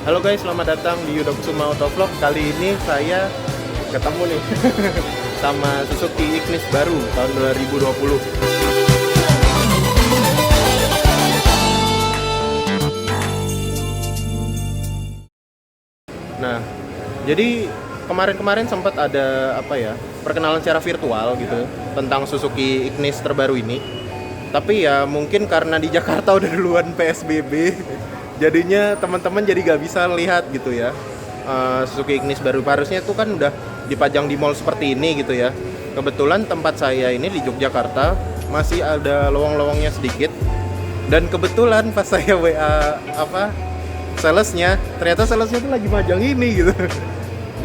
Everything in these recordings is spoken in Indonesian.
Halo guys, selamat datang di Yudokusuma Autovlog. Kali ini saya ketemu nih sama Suzuki Ignis baru tahun 2020. Nah, jadi kemarin-kemarin sempat ada perkenalan secara virtual gitu tentang Suzuki Ignis terbaru ini. Tapi ya mungkin karena di Jakarta udah duluan PSBB, jadinya teman-teman jadi gak bisa lihat gitu ya Suzuki Ignis baru. Harusnya itu kan udah dipajang di mall seperti ini gitu ya. Kebetulan tempat saya ini di Yogyakarta masih ada lowong-lowongnya sedikit. Dan kebetulan pas saya WA salesnya, ternyata salesnya tuh lagi majang ini gitu.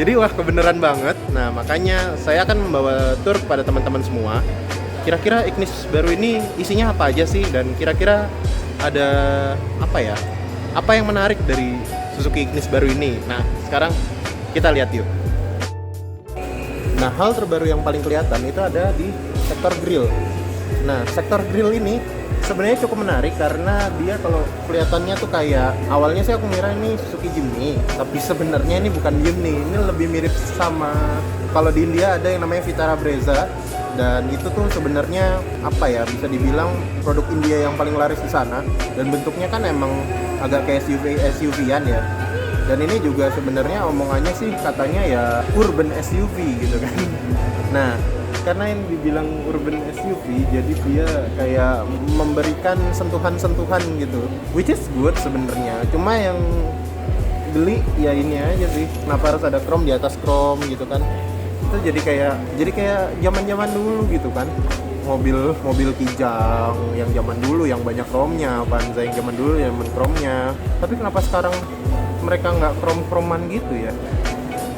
Jadi wah, kebenaran banget. Nah, makanya saya akan membawa tur kepada teman-teman semua. Kira-kira Ignis baru ini isinya apa aja sih, dan kira-kira ada apa yang menarik dari Suzuki Ignis baru ini. Nah, sekarang kita lihat yuk. Nah, hal terbaru yang paling kelihatan itu ada di sektor grill. Nah, sektor grill ini sebenarnya cukup menarik karena dia kalau kelihatannya tuh kayak, awalnya sih aku ngira ini Suzuki Jimny, tapi sebenarnya ini bukan Jimny. Ini lebih mirip sama, kalau di India ada yang namanya Vitara Brezza, dan itu tuh sebenarnya bisa dibilang produk India yang paling laris di sana, dan bentuknya kan emang agak kayak SUV-an ya. Dan ini juga sebenarnya omongannya sih katanya ya urban SUV gitu kan. Nah, karena yang dibilang urban SUV, jadi dia kayak memberikan sentuhan-sentuhan gitu, which is good sebenarnya. Cuma yang beli ya ini aja sih, kenapa harus ada chrome di atas chrome gitu kan. Itu jadi kayak zaman-zaman dulu gitu kan. Mobil Kijang yang zaman dulu yang banyak chrome-nya, Avanza yang zaman dulu yang chrome-nya. Tapi kenapa sekarang mereka nggak chrome-chromean gitu ya?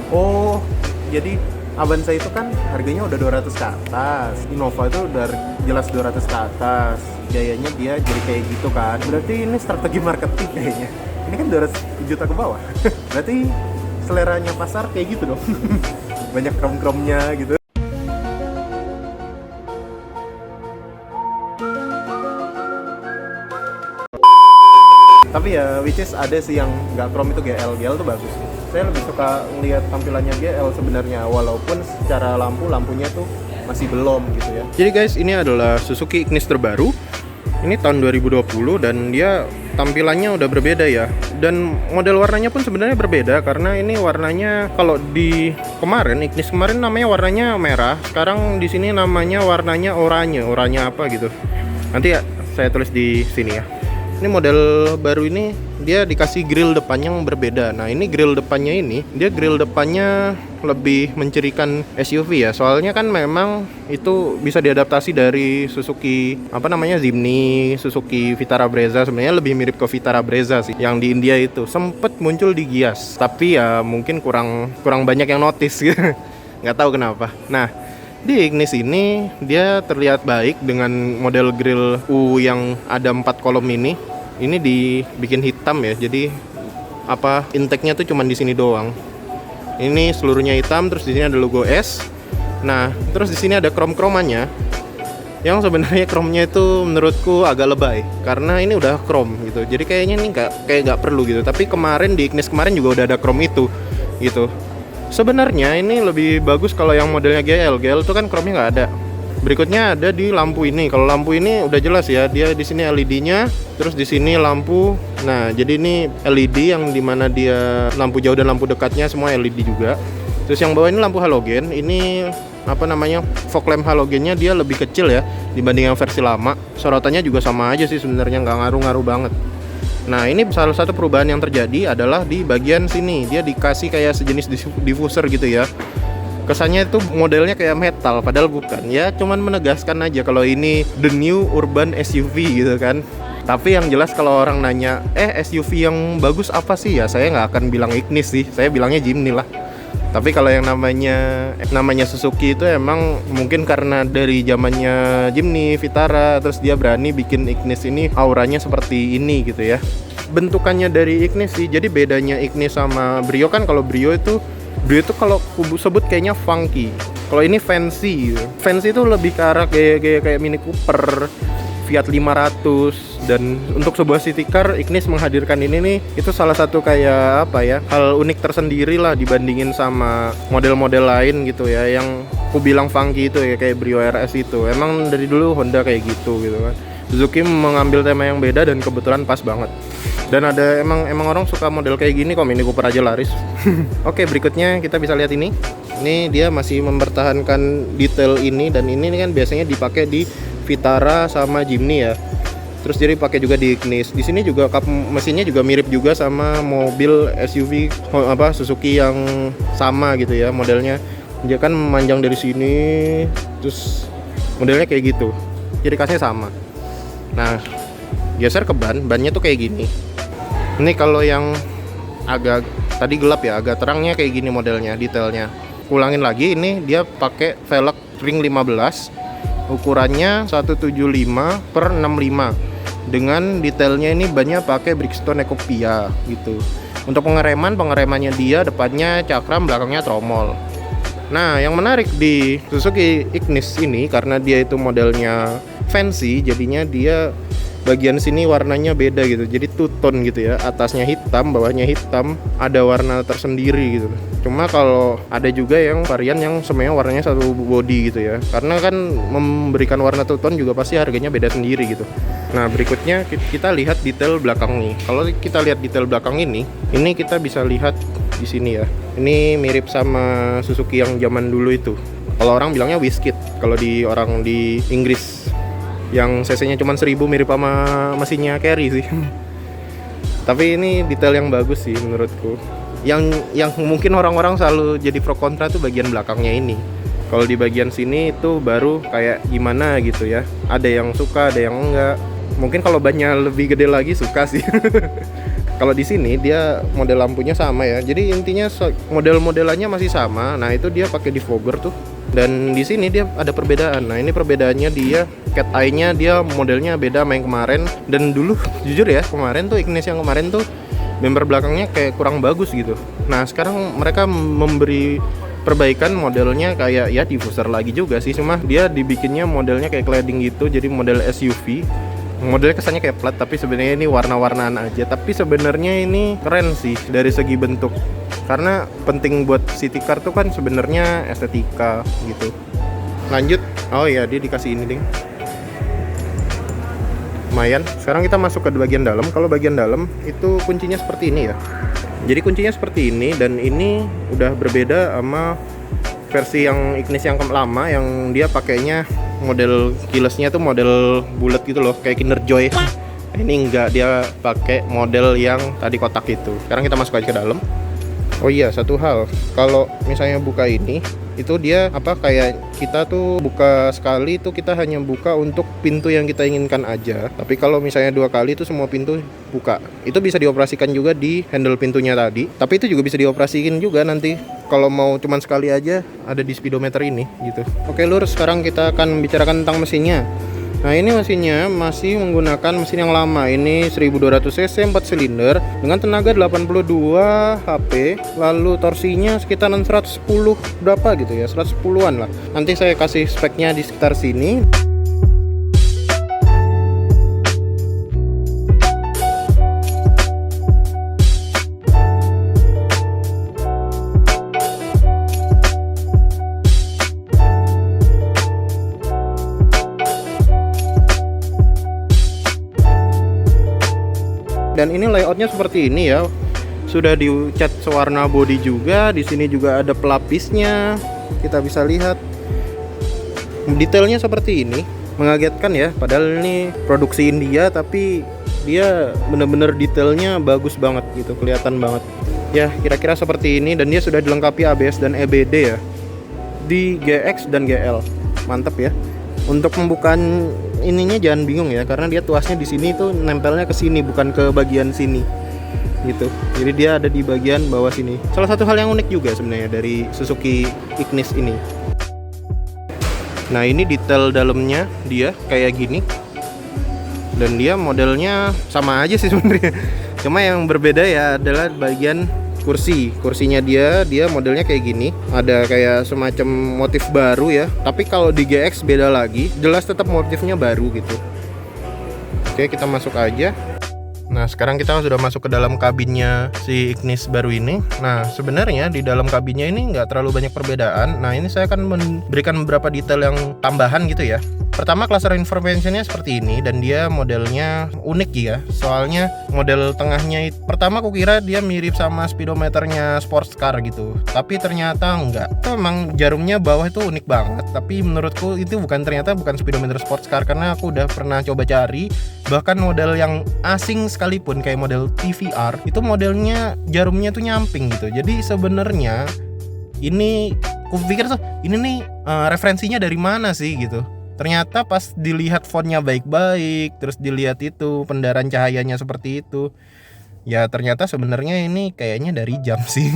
Oh, jadi Avanza itu kan harganya udah 200 ke atas, Innova itu udah jelas 200 ke atas. Gayanya dia jadi kayak gitu kan. Berarti ini strategi marketing kayaknya. Ini kan 200 juta ke bawah. Berarti seleranya pasar kayak gitu dong. Banyak chrome-chrome-nya gitu. Tapi ya which is ada sih yang nggak chrome itu GL tuh bagus. Saya lebih suka ngelihat tampilannya GL sebenarnya, walaupun secara lampunya tuh masih belum gitu ya. Jadi guys, ini adalah Suzuki Ignis terbaru. Ini tahun 2020 dan dia tampilannya udah berbeda ya. Dan model warnanya pun sebenarnya berbeda, karena ini warnanya kalau di Ignis kemarin namanya warnanya merah, sekarang di sini namanya warnanya oranye apa gitu. Nanti ya saya tulis di sini ya. Ini model baru ini dia dikasih grill depan yang berbeda. Nah, ini grill depannya lebih mencirikan SUV ya. Soalnya kan memang itu bisa diadaptasi dari Suzuki Jimny, Suzuki Vitara Brezza. Sebenarnya lebih mirip ke Vitara Brezza sih. Yang di India itu sempet muncul di Gias, tapi ya mungkin kurang banyak yang notice gitu. Nggak tahu kenapa. Nah, di Ignis ini dia terlihat baik dengan model grill U yang ada 4 kolom ini. Ini dibikin hitam ya. Jadi intake-nya tuh cuman di sini doang. Ini seluruhnya hitam, terus di sini ada logo S. Nah, terus di sini ada chrome-chromannya. Yang sebenarnya chrome-nya itu menurutku agak lebay karena ini udah chrome gitu. Jadi kayaknya ini nggak perlu gitu. Tapi kemarin di Ignis kemarin juga udah ada chrome itu gitu. Sebenarnya ini lebih bagus kalau yang modelnya GL itu kan chrome-nya nggak ada. Berikutnya ada di lampu ini. Kalau lampu ini udah jelas ya, dia di sini LED-nya, terus di sini lampu. Nah, jadi ini LED yang dimana dia lampu jauh dan lampu dekatnya semua LED juga. Terus yang bawah ini lampu halogen. Ini fog lamp halogennya dia lebih kecil ya dibanding yang versi lama. Sorotannya juga sama aja sih sebenarnya, nggak ngaruh-ngaruh banget. Nah, ini salah satu perubahan yang terjadi adalah di bagian sini. Dia dikasih kayak sejenis diffuser gitu ya. Kesannya itu modelnya kayak metal, padahal bukan. Ya, cuman menegaskan aja kalau ini the new urban SUV gitu kan. Tapi yang jelas kalau orang nanya, SUV yang bagus apa sih? Ya, saya nggak akan bilang Ignis sih. Saya bilangnya Jimny lah. Tapi kalau yang namanya Suzuki itu emang mungkin karena dari zamannya Jimny, Vitara, terus dia berani bikin Ignis ini auranya seperti ini gitu ya. Bentukannya dari Ignis sih. Jadi bedanya Ignis sama Brio kan, kalau Brio itu kalau aku sebut kayaknya funky. Kalau ini fancy gitu. Fancy itu lebih ke arah kayak Mini Cooper, Fiat 500 Dan untuk sebuah city car, Ignis menghadirkan ini nih, itu salah satu kayak apa ya, hal unik tersendiri lah dibandingin sama model-model lain gitu ya, yang aku bilang funky itu ya, kayak Brio RS itu. Emang dari dulu Honda kayak gitu kan. Suzuki mengambil tema yang beda dan kebetulan pas banget. Dan ada emang orang suka model kayak gini kok, Mini Cooper aja laris. Oke, berikutnya kita bisa lihat ini. Ini dia masih mempertahankan detail ini, dan ini kan biasanya dipakai di Vitara sama Jimny ya. Terus jadi pakai juga di Ignis. Di sini juga kap mesinnya juga mirip juga sama mobil SUV Suzuki yang sama gitu ya modelnya. Dia kan memanjang dari sini, terus modelnya kayak gitu. Ciri khasnya sama. Nah, geser ke bannya tuh kayak gini. Ini kalau yang agak tadi gelap ya, agak terangnya kayak gini modelnya, detailnya. Ulangin lagi, ini dia pakai velg ring 15. Ukurannya 175/65. Dengan detailnya ini bannya pakai Bridgestone Ecopia gitu. Untuk pengeremannya dia depannya cakram, belakangnya tromol. Nah, yang menarik di Suzuki Ignis ini karena dia itu modelnya fancy, jadinya dia bagian sini warnanya beda gitu. Jadi two tone gitu ya. Atasnya hitam, bawahnya hitam, ada warna tersendiri gitu. Cuma kalau ada juga yang varian yang semuanya warnanya satu body gitu ya. Karena kan memberikan warna two tone juga pasti harganya beda sendiri gitu. Nah, berikutnya kita lihat detail belakang nih. Kalau kita lihat detail belakang ini kita bisa lihat di sini ya. Ini mirip sama Suzuki yang zaman dulu itu. Kalau orang bilangnya Whiskit, kalau di orang di Inggris. Yang cc-nya cuma 1000, mirip sama mesinnya Carry sih. Tapi ini detail yang bagus sih menurutku. Yang mungkin orang-orang selalu jadi pro kontra tuh bagian belakangnya ini. Kalau di bagian sini itu baru kayak gimana gitu ya. Ada yang suka, ada yang enggak. Mungkin kalau bannya lebih gede lagi suka sih. Kalau di sini dia model lampunya sama ya. Jadi intinya model-modelannya masih sama. Nah, itu dia pakai defogger tuh. Dan di sini dia ada perbedaan. Nah, ini perbedaannya dia cat eye-nya dia modelnya beda sama yang kemarin. Dan dulu jujur ya, kemarin tuh Ignis yang kemarin tuh bumper belakangnya kayak kurang bagus gitu. Nah, sekarang mereka memberi perbaikan modelnya kayak ya diffuser lagi juga sih. Cuma dia dibikinnya modelnya kayak cladding gitu. Jadi model SUV. Modelnya kesannya kayak plat, tapi sebenarnya ini warna-warnaan aja. Tapi sebenarnya ini keren sih dari segi bentuk. Karena penting buat city car tuh kan sebenarnya estetika gitu. Lanjut. Oh iya, dia dikasih ini ding. Lumayan. Sekarang kita masuk ke bagian dalam. Kalau bagian dalam itu kuncinya seperti ini ya. Jadi kuncinya seperti ini, dan ini udah berbeda sama versi yang Ignis yang lama, yang dia pakainya model keyless-nya tuh model bulat gitu loh, kayak Kinder Joy. Ini enggak, dia pakai model yang tadi kotak itu. Sekarang kita masuk aja ke dalam. Oh iya, satu hal, kalau misalnya buka ini, itu dia kayak kita tuh buka sekali tuh kita hanya buka untuk pintu yang kita inginkan aja. Tapi kalau misalnya 2 kali tuh semua pintu buka. Itu bisa dioperasikan juga di handle pintunya tadi. Tapi itu juga bisa dioperasikan juga nanti kalau mau cuman sekali aja, ada di speedometer ini gitu. Oke lur, sekarang kita akan bicarakan tentang mesinnya. Nah, ini mesinnya masih menggunakan mesin yang lama. Ini 1200 cc 4 silinder dengan tenaga 82 HP. Lalu torsinya sekitar 110 berapa gitu ya, 110-an lah. Nanti saya kasih speknya di sekitar sini. Dan ini layoutnya seperti ini ya, sudah dicat sewarna body juga. Di sini juga ada pelapisnya, kita bisa lihat detailnya seperti ini. Mengagetkan ya, padahal ini produksi India, tapi dia bener-bener detailnya bagus banget gitu, kelihatan banget ya. Kira-kira seperti ini, dan dia sudah dilengkapi ABS dan EBD ya di GX dan GL. Mantep ya. Untuk pembukaan ininya jangan bingung ya, karena dia tuasnya di sini tuh nempelnya ke sini, bukan ke bagian sini gitu. Jadi dia ada di bagian bawah sini. Salah satu hal yang unik juga sebenarnya dari Suzuki Ignis ini. Nah, ini detail dalamnya dia kayak gini. Dan dia modelnya sama aja sih sebenarnya. Cuma yang berbeda ya adalah bagian kursinya dia modelnya kayak gini, ada kayak semacam motif baru ya. Tapi kalau di GX beda lagi, jelas tetap motifnya baru gitu. Oke, kita masuk aja. Nah, sekarang kita sudah masuk ke dalam kabinnya si Ignis baru ini. Nah, sebenarnya di dalam kabinnya ini nggak terlalu banyak perbedaan. Nah, ini saya akan memberikan beberapa detail yang tambahan gitu ya. Pertama, cluster informationnya seperti ini, dan dia modelnya unik ya. Soalnya model tengahnya pertama aku kira dia mirip sama speedometernya sports car gitu, tapi ternyata enggak. Itu memang jarumnya bawah itu unik banget, tapi menurutku itu ternyata bukan speedometer sports car, karena aku udah pernah coba cari. Bahkan model yang asing sekalipun kayak model TVR itu modelnya jarumnya tuh nyamping gitu. Jadi sebenarnya ini aku pikir tuh ini nih referensinya dari mana sih gitu. Ternyata pas dilihat fontnya baik-baik, terus dilihat itu pendaran cahayanya seperti itu, ya ternyata sebenarnya ini kayaknya dari jam sih.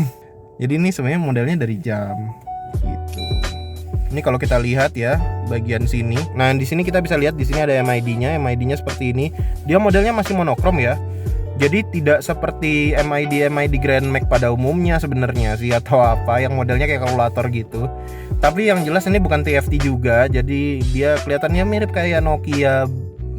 Jadi ini sebenarnya modelnya dari jam gitu. Ini kalau kita lihat ya bagian sini. Nah, di sini kita bisa lihat di sini ada MID-nya. MID-nya seperti ini. Dia modelnya masih monokrom ya. Jadi tidak seperti MID Grand Max pada umumnya sebenarnya sih, atau apa yang modelnya kayak kalkulator gitu. Tapi yang jelas ini bukan TFT juga, jadi dia kelihatannya mirip kayak Nokia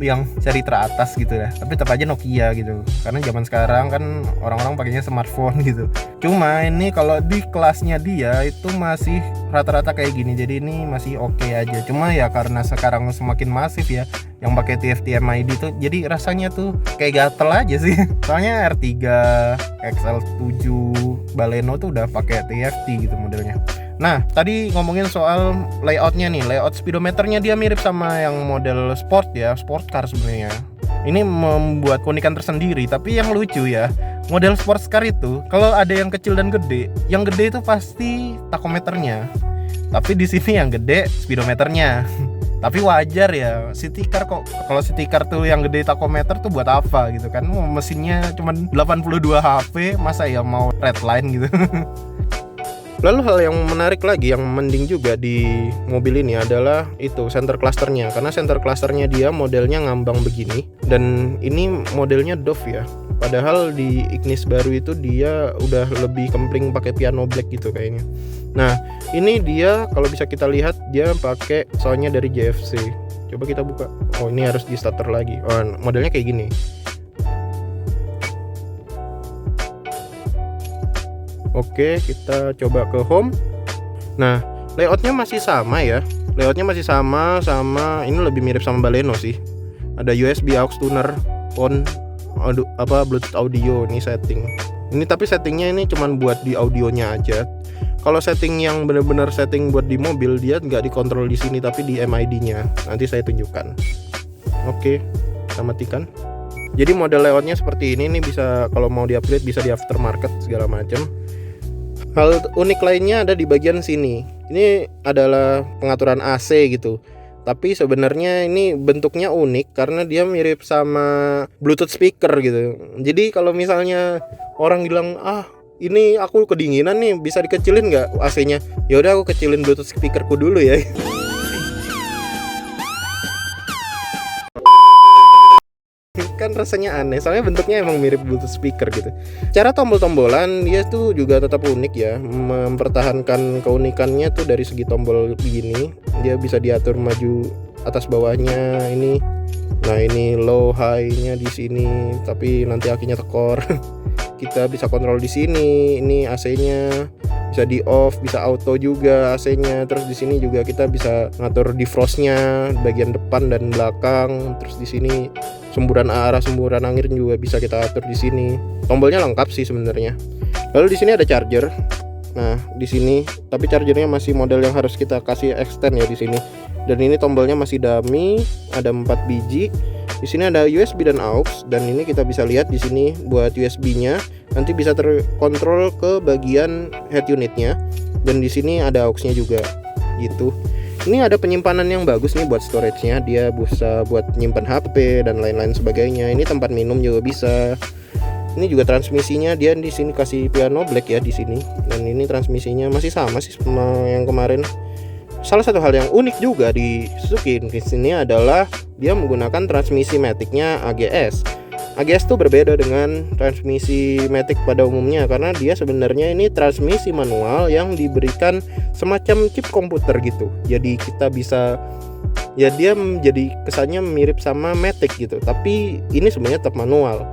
yang seri teratas gitu ya. Tapi tetap aja Nokia gitu. Karena zaman sekarang kan orang-orang pakainya smartphone gitu. Cuma ini kalau di kelasnya dia itu masih rata-rata kayak gini. Jadi ini masih oke aja. Cuma ya karena sekarang semakin masif ya yang pakai TFT MID tuh, jadi rasanya tuh kayak gatel aja sih. Soalnya R3, XL7, Baleno tuh udah pakai TFT gitu modelnya. Nah, tadi ngomongin soal layoutnya nih. Layout speedometernya dia mirip sama yang model sport ya, sport car sebenarnya. Ini membuat keunikan tersendiri. Tapi yang lucu ya, model sports car itu kalau ada yang kecil dan gede, yang gede itu pasti takometernya. Tapi di sini yang gede speedometernya. Tapi wajar ya, city car kok. Kalau city car tuh yang gede takometer tuh buat apa gitu kan? Mesinnya cuma 82 HP, masa ya mau redline gitu. Lalu hal yang menarik lagi, yang mending juga di mobil ini adalah itu center clusternya. Karena center clusternya dia modelnya ngambang begini, dan ini modelnya Dove ya. Padahal di Ignis baru itu dia udah lebih kempling pakai piano black gitu kayaknya. Nah, ini dia kalau bisa kita lihat dia pakai soundnya dari JFC. Coba kita buka. Oh, ini harus di starter lagi. Oh, modelnya kayak gini. Oke, kita coba ke home. Nah, layoutnya masih sama ya. Layoutnya masih sama ini lebih mirip sama Baleno sih. Ada USB aux tuner, on Bluetooth audio, ini setting. Ini tapi settingnya ini cuman buat di audionya aja. Kalau setting yang benar-benar setting buat di mobil, dia nggak dikontrol di sini tapi di MID-nya. Nanti saya tunjukkan. Oke, kita matikan. Jadi model layoutnya seperti ini. Ini bisa kalau mau di-upgrade bisa di aftermarket segala macam. Hal unik lainnya ada di bagian sini. Ini adalah pengaturan AC gitu. Tapi sebenarnya ini bentuknya unik karena dia mirip sama Bluetooth speaker gitu. Jadi kalau misalnya orang bilang, ini aku kedinginan nih, bisa dikecilin nggak AC-nya? Ya udah aku kecilin Bluetooth speakerku dulu ya. Kan rasanya aneh, soalnya bentuknya emang mirip Bluetooth speaker gitu. Cara tombol-tombolan dia tuh juga tetap unik ya, mempertahankan keunikannya tuh dari segi tombol begini. Dia bisa diatur maju atas bawahnya ini. Nah, ini low high-nya di sini, tapi nanti akhirnya tekor. Kita bisa kontrol di sini. Ini AC-nya bisa di off, bisa auto juga AC-nya. Terus di sini juga kita bisa ngatur defrost-nya bagian depan dan belakang. Terus di sini semburan angin juga bisa kita atur di sini. Tombolnya lengkap sih sebenarnya. Lalu di sini ada charger. Nah, di sini tapi chargernya masih model yang harus kita kasih extend ya di sini. Dan ini tombolnya masih dummy, ada 4 biji. Di sini ada USB dan aux, dan ini kita bisa lihat di sini buat USB-nya nanti bisa terkontrol ke bagian head unitnya, dan di sini ada aux-nya juga gitu. Ini ada penyimpanan yang bagus nih buat storage-nya, dia bisa buat nyimpan HP dan lain-lain sebagainya. Ini tempat minum juga bisa. Ini juga transmisinya dia di sini kasih piano black ya di sini, dan ini transmisinya masih sama sih sama yang kemarin. Salah satu hal yang unik juga di Suzuki Ignis ini adalah dia menggunakan transmisi matic-nya AGS. AGS itu berbeda dengan transmisi matic pada umumnya karena dia sebenarnya ini transmisi manual yang diberikan semacam chip komputer gitu. Jadi kita bisa ya dia menjadi kesannya mirip sama Matic gitu, tapi ini sebenarnya tetap manual.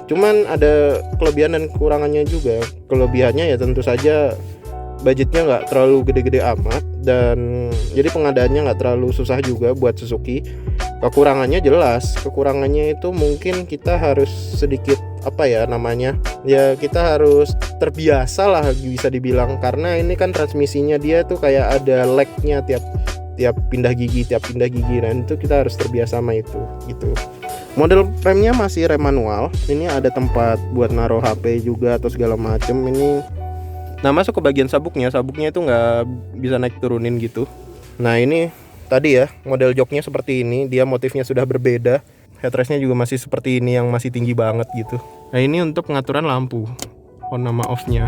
Cuman ada kelebihan dan kekurangannya juga. Kelebihannya ya tentu saja budgetnya nggak terlalu gede-gede amat, dan jadi pengadaannya nggak terlalu susah juga buat Suzuki. Kekurangannya jelas, kekurangannya itu mungkin kita harus sedikit ya kita harus terbiasa lah bisa dibilang, karena ini kan transmisinya dia tuh kayak ada lag-nya tiap pindah gigi, dan itu kita harus terbiasa sama itu gitu. Model remnya masih rem manual. Ini ada tempat buat naruh HP juga atau segala macem ini. Nah, masuk ke bagian sabuknya itu nggak bisa naik turunin gitu. Nah, ini tadi ya model joknya seperti ini, dia motifnya sudah berbeda. Headrestnya juga masih seperti ini yang masih tinggi banget gitu. Nah, ini untuk pengaturan lampu on sama off-nya.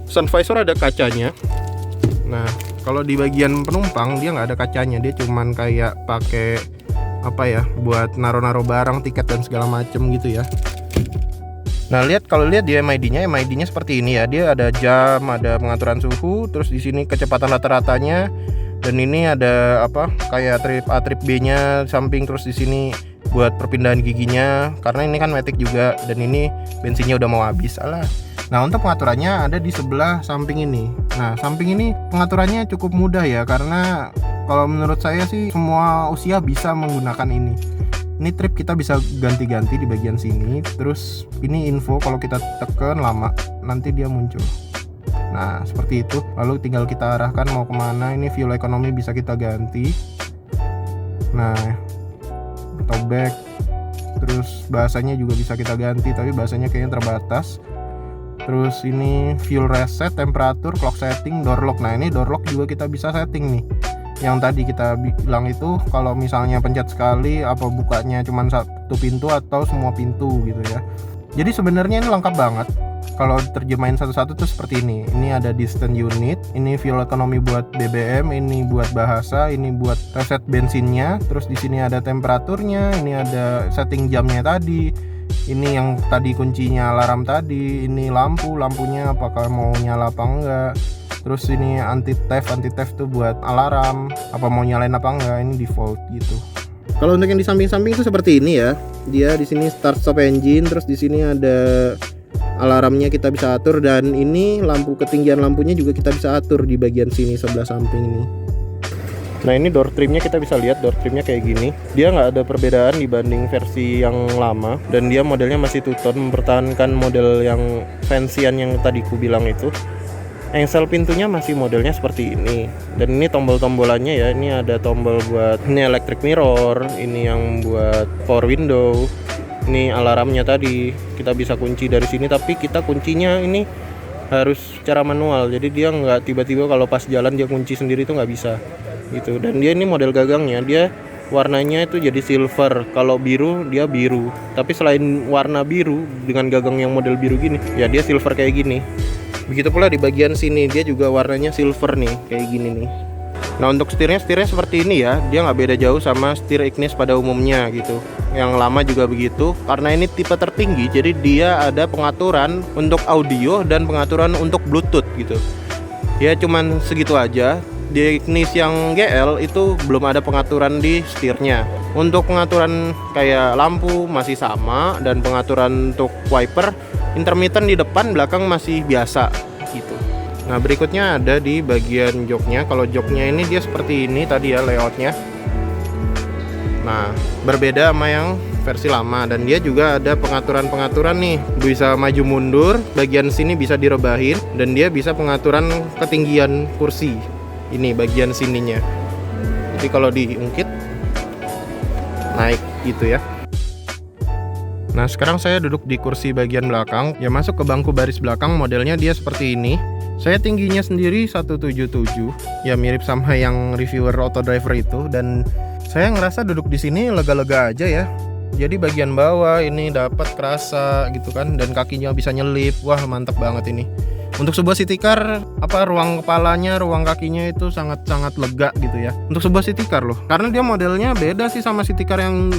Sun visor ada kacanya. Nah, kalau di bagian penumpang dia nggak ada kacanya, dia cuman kayak pakai buat naro-naro barang, tiket dan segala macem gitu ya. Nah, kalau lihat di MID-nya seperti ini ya. Dia ada jam, ada pengaturan suhu, terus di sini kecepatan rata-ratanya, dan ini ada kayak trip A, trip B-nya samping, terus di sini buat perpindahan giginya, karena ini kan Matic juga, dan ini bensinnya udah mau habis. Nah, untuk pengaturannya ada di sebelah samping ini. Nah, samping ini pengaturannya cukup mudah ya, karena kalau menurut saya sih semua usia bisa menggunakan ini. Ini trip kita bisa ganti-ganti di bagian sini. Terus ini info, kalau kita tekan lama nanti dia muncul. Nah, seperti itu. Lalu tinggal kita arahkan mau kemana. Ini fuel economy bisa kita ganti. Nah, atau back. Terus bahasanya juga bisa kita ganti, tapi bahasanya kayaknya terbatas. Terus ini fuel reset, temperatur, clock setting, door lock. Nah, ini door lock juga kita bisa setting nih. Yang tadi kita bilang itu kalau misalnya pencet sekali apa bukanya cuma satu pintu atau semua pintu gitu ya. Jadi sebenarnya ini lengkap banget. Kalau terjemahin satu-satu tuh seperti ini. Ini ada distance unit, ini fuel economy buat BBM, ini buat bahasa, ini buat reset bensinnya, terus di sini ada temperaturnya, ini ada setting jamnya tadi. Ini yang tadi kuncinya alarm tadi, ini lampunya apakah mau nyala apa enggak. Terus ini anti theft tuh buat alarm, apa mau nyalain apa enggak, ini default gitu. Kalau untuk yang di samping-samping itu seperti ini ya. Dia di sini start stop engine, terus di sini ada alarmnya kita bisa atur, dan ini lampu ketinggian lampunya juga kita bisa atur di bagian sini sebelah samping ini. Nah, ini door trimnya kita bisa lihat, door trimnya kayak gini. Dia nggak ada perbedaan dibanding versi yang lama, dan dia modelnya masih two-tone, mempertahankan model yang fancyan yang tadi ku bilang itu. Engsel pintunya masih modelnya seperti ini, dan ini tombol-tombolannya ya. Ini ada tombol buat ini electric mirror, ini yang buat power window, ini alarmnya tadi kita bisa kunci dari sini, tapi kita kuncinya ini harus secara manual, jadi dia nggak tiba-tiba kalau pas jalan dia kunci sendiri itu nggak bisa gitu. Dan dia ini model gagangnya, dia warnanya itu jadi silver, kalau biru dia biru, tapi selain warna biru dengan gagang yang model biru gini ya dia silver kayak gini. Begitu pula di bagian sini dia juga warnanya silver nih kayak gini nih. Nah, untuk setirnya seperti ini ya, dia nggak beda jauh sama setir Ignis pada umumnya gitu. Yang lama juga begitu, karena ini tipe tertinggi, jadi dia ada pengaturan untuk audio dan pengaturan untuk Bluetooth gitu. Ya cuman segitu aja. Di Ignis yang GL itu belum ada pengaturan di setirnya. Untuk pengaturan kayak lampu masih sama, dan pengaturan untuk wiper intermittent di depan, belakang masih biasa gitu. Nah, berikutnya ada di bagian joknya. Kalau joknya ini dia seperti ini tadi ya layoutnya. Nah, berbeda sama yang versi lama, dan dia juga ada pengaturan nih, bisa maju mundur, bagian sini bisa direbahin, dan dia bisa pengaturan ketinggian kursi. Ini bagian sininya. Jadi kalau diungkit naik gitu ya. Nah, sekarang saya duduk di kursi bagian belakang. Ya, masuk ke bangku baris belakang, modelnya dia seperti ini. Saya tingginya sendiri 177. Ya mirip sama yang reviewer auto driver itu, dan saya ngerasa duduk di sini lega-lega aja ya. Jadi bagian bawah ini dapat kerasa gitu kan, dan kakinya bisa nyelip. Wah, mantap banget ini. Untuk sebuah city car, ruang kepalanya, ruang kakinya itu sangat-sangat lega gitu ya. Untuk sebuah city car loh. Karena dia modelnya beda sih sama city car yang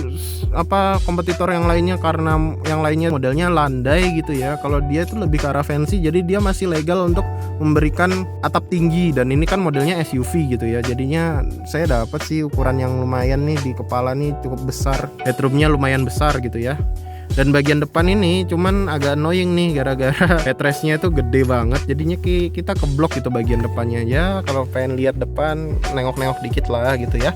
kompetitor yang lainnya, karena yang lainnya modelnya landai gitu ya. Kalau dia itu lebih ke arah fancy, jadi dia masih legal untuk memberikan atap tinggi, dan ini kan modelnya SUV gitu ya. Jadinya saya dapat sih ukuran yang lumayan nih, di kepala nih cukup besar. Headroomnya lumayan besar gitu ya. Dan bagian depan ini cuman agak annoying nih, gara-gara headrestnya itu gede banget, jadinya kita keblok gitu bagian depannya ya. Kalau pengen lihat depan, nengok-nengok dikit lah gitu ya.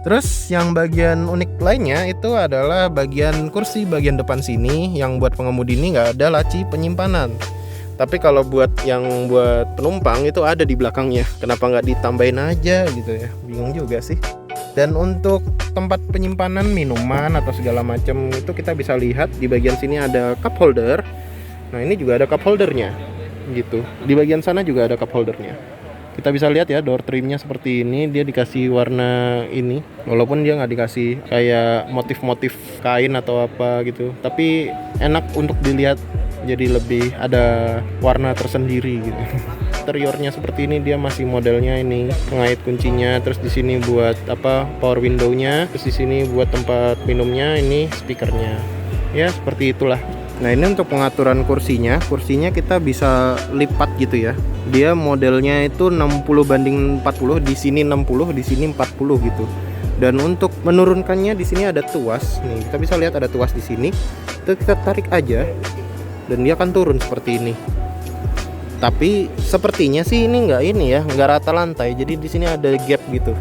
Terus yang bagian unik lainnya itu adalah bagian kursi bagian depan sini, yang buat pengemudi ini nggak ada laci penyimpanan. Tapi kalau buat penumpang itu ada di belakangnya. Kenapa nggak ditambahin aja gitu ya? Bingung juga sih. Dan untuk tempat penyimpanan minuman atau segala macam itu kita bisa lihat di bagian sini ada cup holder. Nah, ini juga ada cup holdernya gitu. Di bagian sana juga ada cup holdernya. Kita bisa lihat ya, door trimnya seperti ini. Dia dikasih warna ini, walaupun dia nggak dikasih kayak motif-motif kain atau apa gitu, tapi enak untuk dilihat, jadi lebih ada warna tersendiri gitu. Interiornya seperti ini, dia masih modelnya ini pengait kuncinya, terus di sini buat power window-nya, terus di sini buat tempat minumnya, ini speakernya. Ya, seperti itulah. Nah, ini untuk pengaturan kursinya kita bisa lipat gitu ya. Dia modelnya itu 60/40, di sini 60, di sini 40 gitu. Dan untuk menurunkannya di sini ada tuas. Nih, kita bisa lihat ada tuas di sini. Itu kita tarik aja dan dia akan turun seperti ini. Tapi sepertinya sih ini nggak rata lantai, jadi di sini ada gap gitu.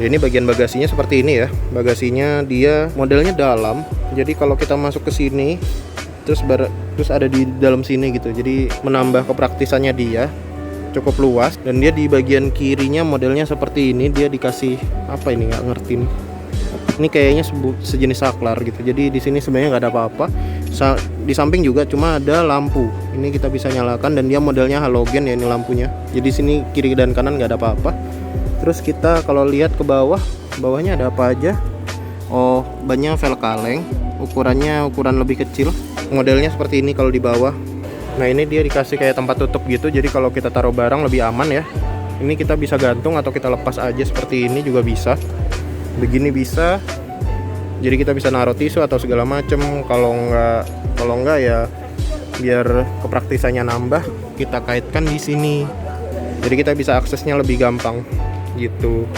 Ya, ini bagian bagasinya seperti ini ya. Bagasinya dia modelnya dalam, jadi kalau kita masuk ke sini terus ada di dalam sini gitu. Jadi menambah kepraktisannya dia cukup luas. Dan dia di bagian kirinya modelnya seperti ini, dia dikasih ini nggak ngerti. Ini kayaknya sejenis saklar gitu. Jadi di sini sebenarnya nggak ada apa-apa. Di samping juga cuma ada lampu. Ini kita bisa nyalakan dan dia modelnya halogen ya, ini lampunya. Jadi sini kiri dan kanan nggak ada apa-apa. Terus kita kalau lihat ke bawahnya ada apa aja? Oh, bannya velg kaleng. Ukuran lebih kecil. Modelnya seperti ini kalau di bawah. Nah, ini dia dikasih kayak tempat tutup gitu. Jadi kalau kita taruh barang lebih aman ya. Ini kita bisa gantung atau kita lepas aja seperti ini juga bisa. Begini bisa. Jadi kita bisa naruh tisu atau segala macem. Kalau enggak ya biar kepraktisannya nambah, kita kaitkan di sini. Jadi kita bisa aksesnya lebih gampang gitu.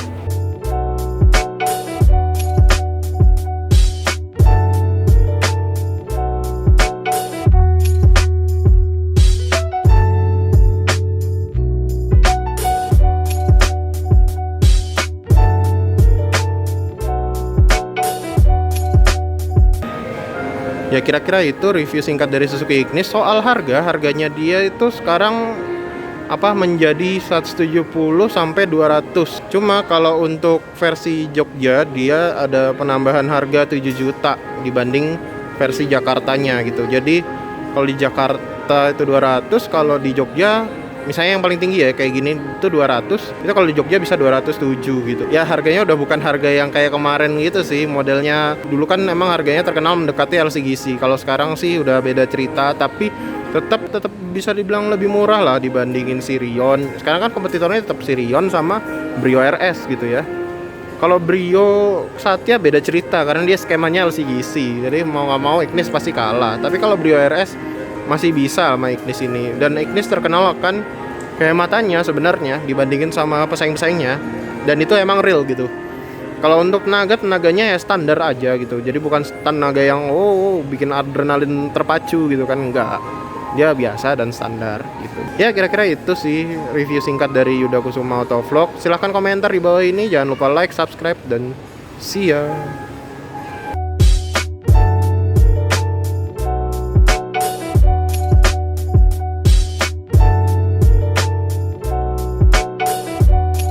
Ya, kira-kira itu review singkat dari Suzuki Ignis. Soal harganya dia itu sekarang menjadi 170 sampai 200. Cuma kalau untuk versi Jogja dia ada penambahan harga 7 juta dibanding versi Jakartanya gitu. Jadi kalau di Jakarta itu 200, kalau di Jogja misalnya yang paling tinggi ya kayak gini itu 200, itu kalau di Jogja bisa 207 gitu. Ya, harganya udah bukan harga yang kayak kemarin gitu sih. Modelnya dulu kan emang harganya terkenal mendekati LCGC. Kalau sekarang sih udah beda cerita, tapi tetap bisa dibilang lebih murah lah dibandingin Sirion. Sekarang kan kompetitornya tetap Sirion sama Brio RS gitu ya. Kalau Brio Satya beda cerita karena dia skemanya LCGC. Jadi mau nggak mau Ignis pasti kalah. Tapi kalau Brio RS masih bisa sama Ignis ini. Dan Ignis terkenal akan kehematannya sebenarnya dibandingin sama pesaing-pesaingnya. Dan itu emang real gitu. Kalau untuk tenaganya ya standar aja gitu. Jadi bukan tenaga yang bikin adrenalin terpacu gitu kan, enggak. Dia biasa dan standar gitu. Ya, kira-kira itu sih review singkat dari Yuda Kusuma Autovlog. Silahkan komentar di bawah ini. Jangan lupa like, subscribe, dan see ya.